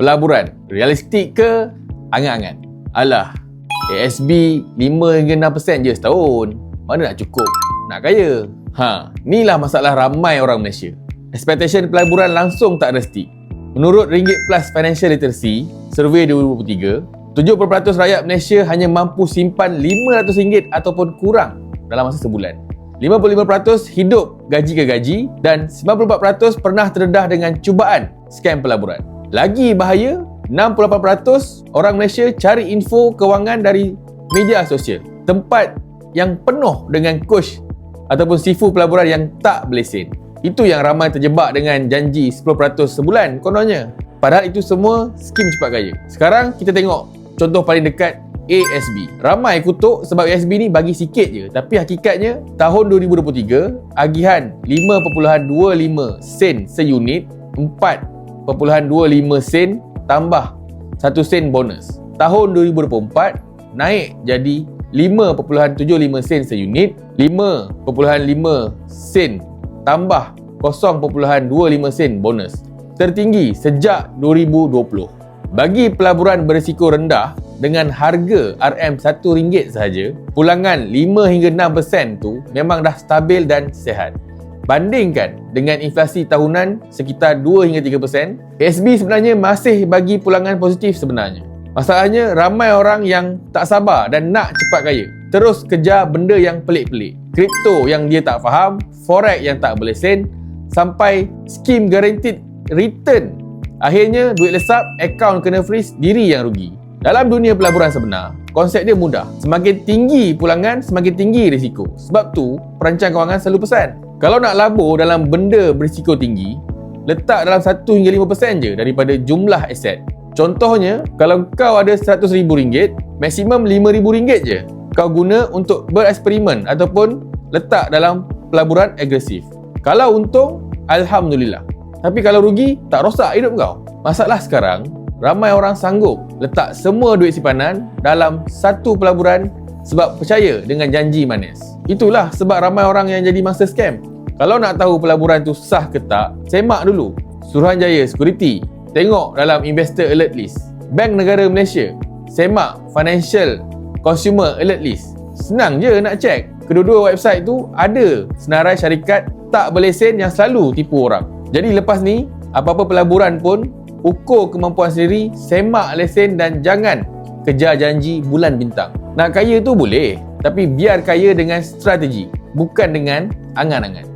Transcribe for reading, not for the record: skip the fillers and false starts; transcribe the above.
pelaburan, realistik ke angan-angan? Alah, ASB 5 hingga 6% je setahun. Mana nak cukup? Nak kaya? Inilah masalah ramai orang Malaysia. Expectation pelaburan langsung tak realistik. Menurut Ringgit Plus Financial Literacy, survey 2023, 70% rakyat Malaysia hanya mampu simpan RM500 ataupun kurang dalam masa sebulan. 55% hidup gaji ke gaji dan 94% pernah terdedah dengan cubaan skam pelaburan. Lagi bahaya, 68% orang Malaysia cari info kewangan dari media sosial, tempat yang penuh dengan coach ataupun sifu pelaburan yang tak berlesen. Itu yang ramai terjebak dengan janji 10% sebulan kononnya. Padahal itu semua skim cepat kaya. Sekarang kita tengok contoh paling dekat, ASB. Ramai kutuk sebab ASB ni bagi sikit je, tapi hakikatnya tahun 2023 agihan 5.25 sen seunit, 4.25 sen tambah 1 sen bonus. Tahun 2024 naik jadi 5.75 sen seunit, 5.5 sen tambah 0.25 sen bonus. Tertinggi sejak 2020. Bagi pelaburan berisiko rendah dengan harga RM1 sahaja, pulangan 5 hingga 6% tu memang dah stabil dan sihat. Bandingkan dengan inflasi tahunan sekitar 2 hingga 3%, ASB sebenarnya masih bagi pulangan positif sebenarnya. Masalahnya ramai orang yang tak sabar dan nak cepat kaya, terus kejar benda yang pelik-pelik. Kripto yang dia tak faham, forex yang tak berlesen, sampai skim guaranteed return. Akhirnya duit lesap, akaun kena freeze, diri yang rugi. Dalam dunia pelaburan sebenar, konsep dia mudah. Semakin tinggi pulangan, semakin tinggi risiko. Sebab tu, perancang kewangan selalu pesan, kalau nak labur dalam benda berisiko tinggi, letak dalam 1 hingga 5% je daripada jumlah aset. Contohnya, kalau kau ada RM100,000, maksimum RM5,000 je kau guna untuk bereksperimen ataupun letak dalam pelaburan agresif. Kalau untung, Alhamdulillah. Tapi kalau rugi, tak rosak hidup kau. Masalah sekarang, ramai orang sanggup letak semua duit simpanan dalam satu pelaburan sebab percaya dengan janji manis. Itulah sebab ramai orang yang jadi mangsa scam. Kalau nak tahu pelaburan tu sah ke tak, semak dulu Suruhanjaya Security. Tengok dalam Investor Alert List. Bank Negara Malaysia. Semak Financial Consumer Alert List. Senang je nak cek. Kedua-dua website tu ada senarai syarikat tak berlesen yang selalu tipu orang. Jadi lepas ni, apa-apa pelaburan pun, ukur kemampuan sendiri, semak lesen dan jangan kejar janji bulan bintang. Nak kaya tu boleh, tapi biar kaya dengan strategi, bukan dengan angan-angan.